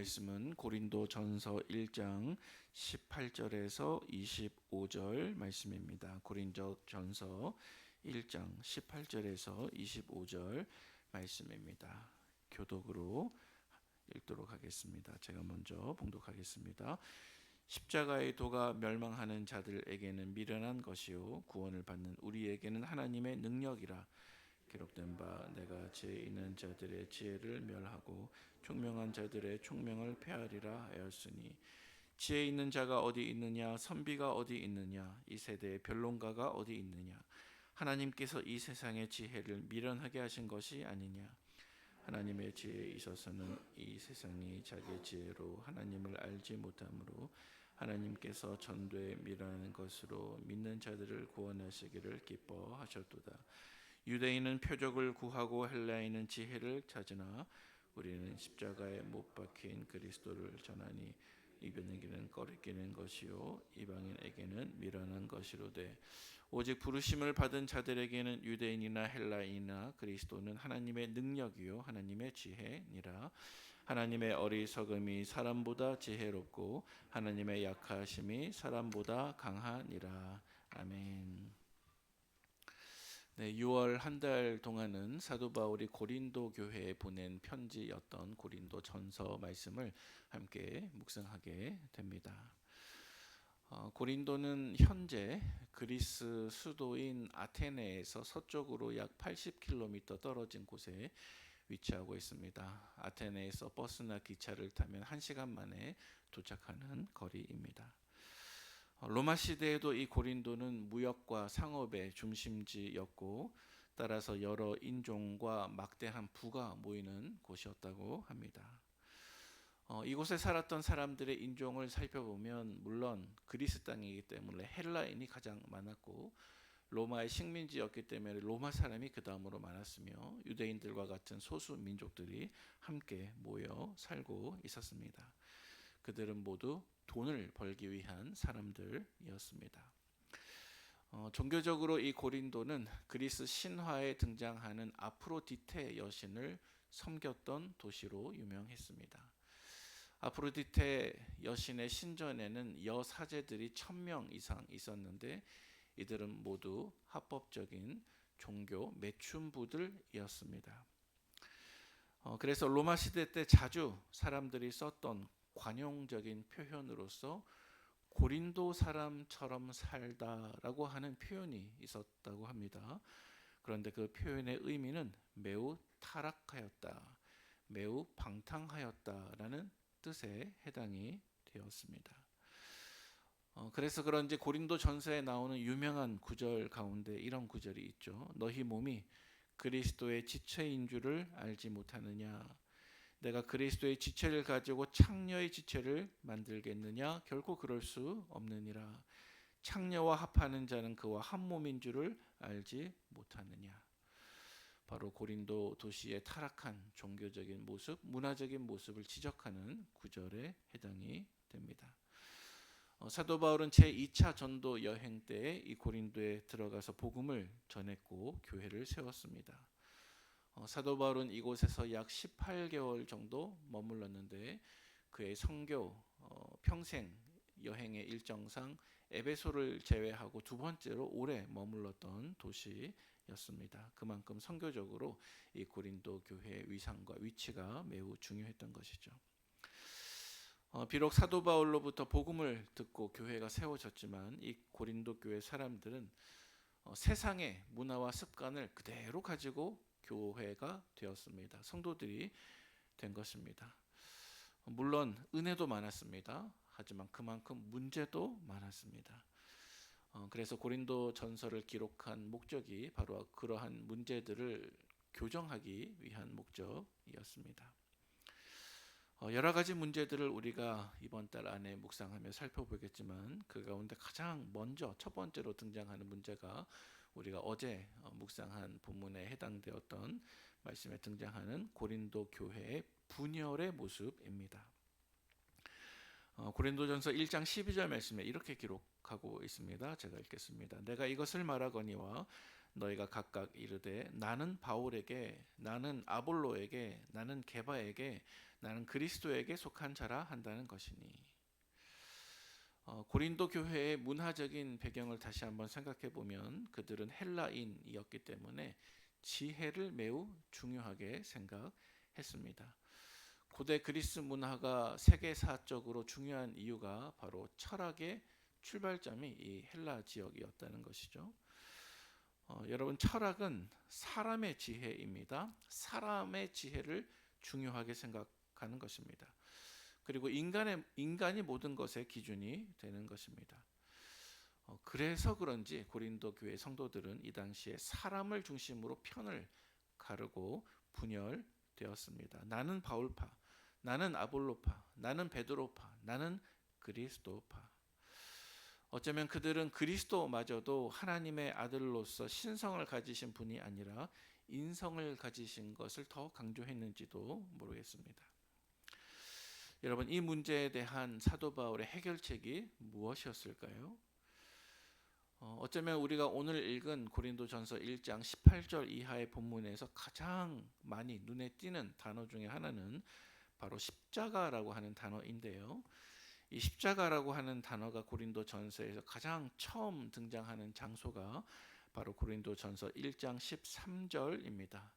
말씀은 고린도전서 1장 18절에서 25절 말씀입니다. 고린도전서 1장 18절에서 25절 말씀입니다. 교독으로 읽도록 하겠습니다. 제가 먼저 봉독하겠습니다. 십자가의 도가 멸망하는 자들에게는 미련한 것이요 구원을 받는 우리에게는 하나님의 능력이라. 기록된 바 내가 지혜 있는 자들의 지혜를 멸하고 총명한 자들의 총명을 폐하리라 하였으니, 지혜 있는 자가 어디 있느냐, 선비가 어디 있느냐, 이 세대의 변론가가 어디 있느냐. 하나님께서 이 세상의 지혜를 미련하게 하신 것이 아니냐. 하나님의 지혜에 있어서는 이 세상이 자기 지혜로 하나님을 알지 못하므로 하나님께서 전도에 미련한 것으로 믿는 자들을 구원하시기를 기뻐하셨도다. 유대인은 표적을 구하고 헬라인은 지혜를 찾으나 우리는 십자가에 못 박힌 그리스도를 전하니, 이변에게는 꺼리끼는 것이요 이방인에게는 미련한 것이로되 오직 부르심을 받은 자들에게는 유대인이나 헬라인이나 그리스도는 하나님의 능력이요 하나님의 지혜니라. 하나님의 어리석음이 사람보다 지혜롭고 하나님의 약하심이 사람보다 강하니라. 아멘. 네, 6월 한 달 동안은 사도 바울이 고린도 교회에 보낸 편지였던 고린도 전서 말씀을 함께 묵상하게 됩니다. 고린도는 현재 그리스 수도인 아테네에서 서쪽으로 약 80km 떨어진 곳에 위치하고 있습니다. 아테네에서 버스나 기차를 타면 1시간 만에 도착하는 거리입니다. 로마 시대에도 이 고린도는 무역과 상업의 중심지였고, 따라서 여러 인종과 막대한 부가 모이는 곳이었다고 합니다. 이곳에 살았던 사람들의 인종을 살펴보면 물론 그리스 땅이기 때문에 헬라인이 가장 많았고, 로마의 식민지였기 때문에 로마 사람이 그 다음으로 많았으며, 유대인들과 같은 소수 민족들이 함께 모여 살고 있었습니다. 그들은 모두 돈을 벌기 위한 사람들이었습니다. 종교적으로 이 고린도는 그리스 신화에 등장하는 아프로디테 여신을 섬겼던 도시로 유명했습니다. 아프로디테 여신의 신전에는 여사제들이 1000명 이상 있었는데, 이들은 모두 합법적인 종교 매춘부들이었습니다. 그래서 로마 시대 때 자주 사람들이 썼던 관용적인 표현으로서 고린도 사람처럼 살다라고 하는 표현이 있었다고 합니다. 그런데 그 표현의 의미는 매우 타락하였다, 매우 방탕하였다라는 뜻에 해당이 되었습니다. 그래서 그런지 고린도 전서에 나오는 유명한 구절 가운데 이런 구절이 있죠. 너희 몸이 그리스도의 지체인 줄을 알지 못하느냐. 내가 그리스도의 지체를 가지고 창녀의 지체를 만들겠느냐? 결코 그럴 수 없느니라. 창녀와 합하는 자는 그와 한 몸인 줄을 알지 못하느냐. 바로 고린도 도시의 타락한 종교적인 모습, 문화적인 모습을 지적하는 구절에 해당이 됩니다. 사도 바울은 제2차 전도 여행 때 이 고린도에 들어가서 복음을 전했고 교회를 세웠습니다. 사도 바울은 이곳에서 약 18개월 정도 머물렀는데, 그의 선교 평생 여행의 일정상 에베소를 제외하고 두 번째로 오래 머물렀던 도시였습니다. 그만큼 선교적으로 이 고린도 교회의 위상과 위치가 매우 중요했던 것이죠. 비록 사도 바울로부터 복음을 듣고 교회가 세워졌지만 이 고린도 교회 사람들은 세상의 문화와 습관을 그대로 가지고 교회가 되었습니다. 성도들이 된 것입니다. 물론 은혜도 많았습니다. 하지만 그만큼 문제도 많았습니다. 그래서 고린도 전서를 기록한 목적이 바로 그러한 문제들을 교정하기 위한 목적이었습니다. 여러 가지 문제들을 우리가 이번 달 안에 묵상하며 살펴보겠지만, 그 가운데 가장 먼저 첫 번째로 등장하는 문제가 우리가 어제 묵상한 본문에 해당되었던 말씀에 등장하는 고린도 교회의 분열의 모습입니다. 고린도전서 1장 12절 말씀에 이렇게 기록하고 있습니다. 제가 읽겠습니다. 내가 이것을 말하거니와 너희가 각각 이르되 나는 바울에게, 나는 아볼로에게, 나는 게바에게, 나는 그리스도에게 속한 자라 한다는 것이니. 고린도 교회의 문화적인 배경을 다시 한번 생각해 보면 그들은 헬라인이었기 때문에 지혜를 매우 중요하게 생각했습니다. 고대 그리스 문화가 세계사적으로 중요한 이유가 바로 철학의 출발점이 이 헬라 지역이었다는 것이죠. 여러분, 철학은 사람의 지혜입니다. 사람의 지혜를 중요하게 생각하는 것입니다. 그리고 인간이 모든 것의 기준이 되는 것입니다. 그래서 그런지 고린도 교회 성도들은 이 당시에 사람을 중심으로 편을 가르고 분열되었습니다. 나는 바울파, 나는 아볼로파, 나는 베드로파, 나는 그리스도파. 어쩌면 그들은 그리스도마저도 하나님의 아들로서 신성을 가지신 분이 아니라 인성을 가지신 것을 더 강조했는지도 모르겠습니다. 여러분, 이 문제에 대한 사도 바울의 해결책이 무엇이었을까요? 어쩌면 우리가 오늘 읽은 고린도전서 1장 18절 이하의 본문에서 가장 많이 눈에 띄는 단어 중에 하나는 바로 십자가라고 하는 단어인데요. 이 십자가라고 하는 단어가 고린도전서에서 가장 처음 등장하는 장소가 바로 고린도전서 1장 13절입니다.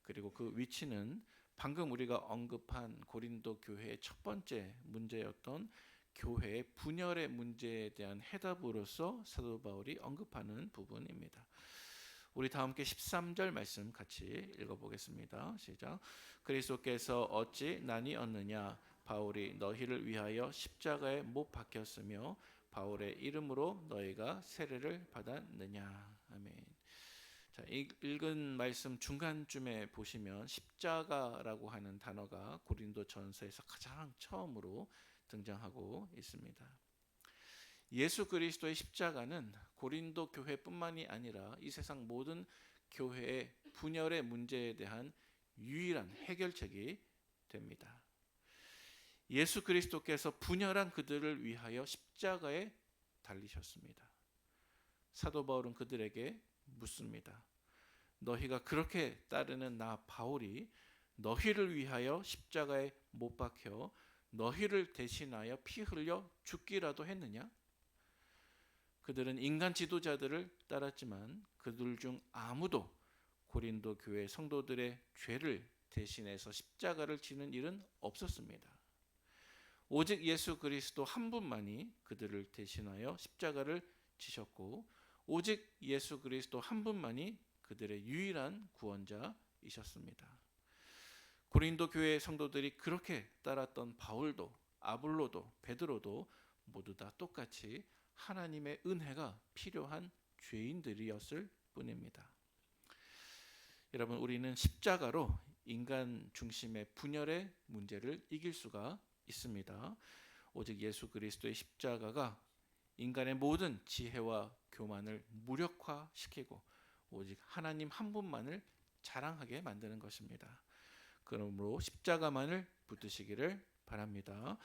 그리고 그 위치는 방금 우리가 언급한 고린도 교회의 첫 번째 문제였던 교회의 분열의 문제에 대한 해답으로서 사도 바울이 언급하는 부분입니다. 우리 다 함께 13절 말씀 같이 읽어보겠습니다. 시작. 그리스도께서 어찌 난이 얻느냐? 바울이 너희를 위하여 십자가에 못 박혔으며 바울의 이름으로 너희가 세례를 받았느냐? 아멘. 자, 읽은 말씀 중간쯤에 보시면 십자가라고 하는 단어가 고린도전서에서 가장 처음으로 등장하고 있습니다. 예수 그리스도의 십자가는 고린도 교회뿐만이 아니라 이 세상 모든 교회의 분열의 문제에 대한 유일한 해결책이 됩니다. 예수 그리스도께서 분열한 그들을 위하여 십자가에 달리셨습니다. 사도 바울은 그들에게 묻습니다. 너희가 그렇게 따르는 나 바울이 너희를 위하여 십자가에 못 박혀 너희를 대신하여 피 흘려 죽기라도 했느냐? 그들은 인간 지도자들을 따랐지만 그들 중 아무도 고린도 교회 성도들의 죄를 대신해서 십자가를 지는 일은 없었습니다. 오직 예수 그리스도 한 분만이 그들을 대신하여 십자가를 지셨고 오직 예수 그리스도 한 분만이 그들의 유일한 구원자이셨습니다. 고린도 교회 성도들이 그렇게 따랐던 바울도 아볼로도 베드로도 모두 다 똑같이 하나님의 은혜가 필요한 죄인들이었을 뿐입니다. 여러분, 우리는 십자가로 인간 중심의 분열의 문제를 이길 수가 있습니다. 오직 예수 그리스도의 십자가가 인간의 모든 지혜와 교만을 무력화시키고 오직 하나님 한 분만을 자랑하게 만드는 것입니다. 그러므로 십자가만을 붙드시기를 바랍니다.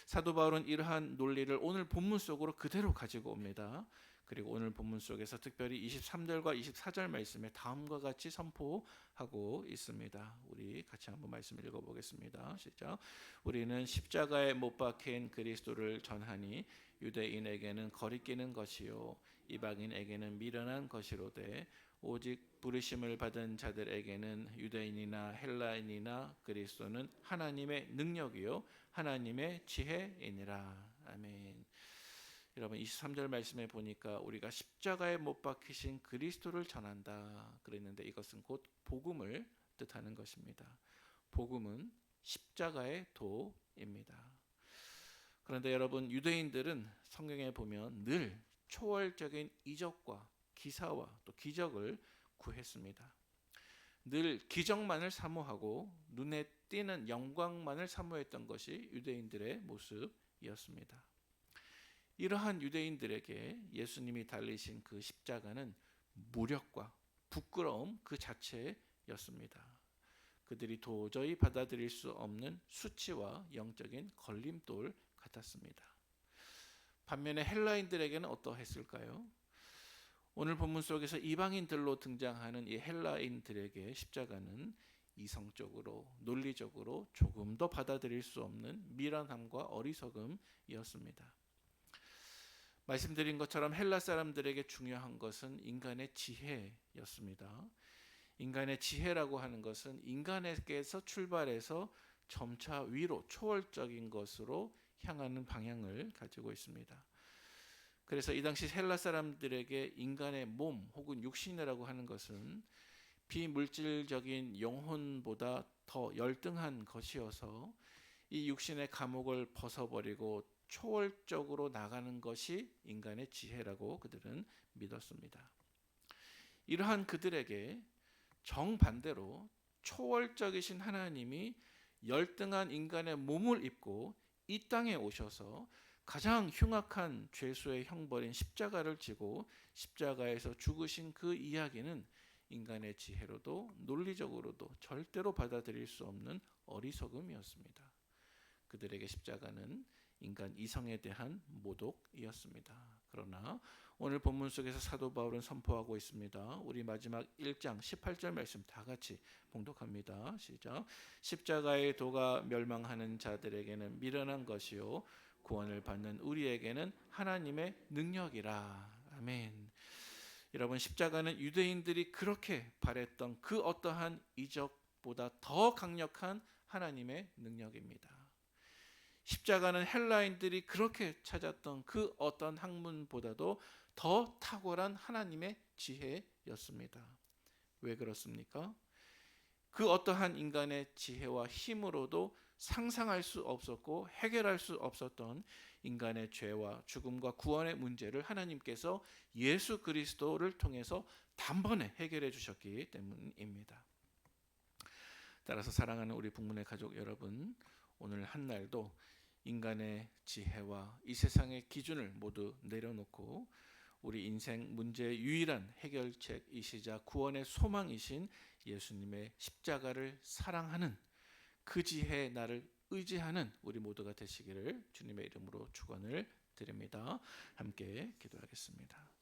사도 바울은 이러한 논리를 오늘 본문 속으로 그대로 가지고 옵니다. 그리고 오늘 본문 속에서 특별히 23절과 24절 말씀에 다음과 같이 선포하고 있습니다. 우리 같이 한번 말씀 읽어보겠습니다. 시작. 우리는 십자가에 못 박힌 그리스도를 전하니 유대인에게는 거리끼는 것이요 이방인에게는 미련한 것이로되 오직 부르심을 받은 자들에게는 유대인이나 헬라인이나 그리스도는 하나님의 능력이요 하나님의 지혜이니라. 아멘. 여러분, 23절 말씀에 보니까 우리가 십자가에 못 박히신 그리스도를 전한다 그랬는데 이것은 곧 복음을 뜻하는 것입니다. 복음은 십자가의 도입니다. 그런데 여러분, 유대인들은 성경에 보면 늘 초월적인 이적과 기사와 또 기적을 구했습니다. 늘 기적만을 사모하고 눈에 띄는 영광만을 사모했던 것이 유대인들의 모습이었습니다. 이러한 유대인들에게 예수님이 달리신 그 십자가는 무력과 부끄러움 그 자체였습니다. 그들이 도저히 받아들일 수 없는 수치와 영적인 걸림돌 같았습니다. 반면에 헬라인들에게는 어떠했을까요? 오늘 본문 속에서 이방인들로 등장하는 이 헬라인들에게 십자가는 이성적으로, 논리적으로 조금 더 받아들일 수 없는 미련함과 어리석음이었습니다. 말씀드린 것처럼 헬라 사람들에게 중요한 것은 인간의 지혜였습니다. 인간의 지혜라고 하는 것은 인간에게서 출발해서 점차 위로 초월적인 것으로 향하는 방향을 가지고 있습니다. 그래서 이 당시 헬라 사람들에게 인간의 몸 혹은 육신이라고 하는 것은 비물질적인 영혼보다 더 열등한 것이어서 이 육신의 감옥을 벗어버리고 초월적으로 나가는 것이 인간의 지혜라고 그들은 믿었습니다. 이러한 그들에게 정반대로 초월적이신 하나님이 열등한 인간의 몸을 입고 이 땅에 오셔서 가장 흉악한 죄수의 형벌인 십자가를 지고 십자가에서 죽으신 그 이야기는 인간의 지혜로도 논리적으로도 절대로 받아들일 수 없는 어리석음이었습니다. 그들에게 십자가는 인간 이성에 대한 모독이었습니다. 그러나 오늘 본문 속에서 사도 바울은 선포하고 있습니다. 우리 마지막 1장 18절 말씀 다 같이 봉독합니다. 시작. 십자가의 도가 멸망하는 자들에게는 미련한 것이요 구원을 받는 우리에게는 하나님의 능력이라. 아멘. 여러분, 십자가는 유대인들이 그렇게 바랬던 그 어떠한 이적보다 더 강력한 하나님의 능력입니다. 십자가는 헬라인들이 그렇게 찾았던 그 어떤 학문보다도 더 탁월한 하나님의 지혜였습니다. 왜 그렇습니까? 그 어떠한 인간의 지혜와 힘으로도 상상할 수 없었고 해결할 수 없었던 인간의 죄와 죽음과 구원의 문제를 하나님께서 예수 그리스도를 통해서 단번에 해결해 주셨기 때문입니다. 따라서 사랑하는 우리 북문의 가족 여러분, 오늘 한 날도 인간의 지혜와 이 세상의 기준을 모두 내려놓고 우리 인생 문제의 유일한 해결책이시자 구원의 소망이신 예수님의 십자가를 사랑하는 그 지혜에 나를 의지하는 우리 모두가 되시기를 주님의 이름으로 축원을 드립니다. 함께 기도하겠습니다.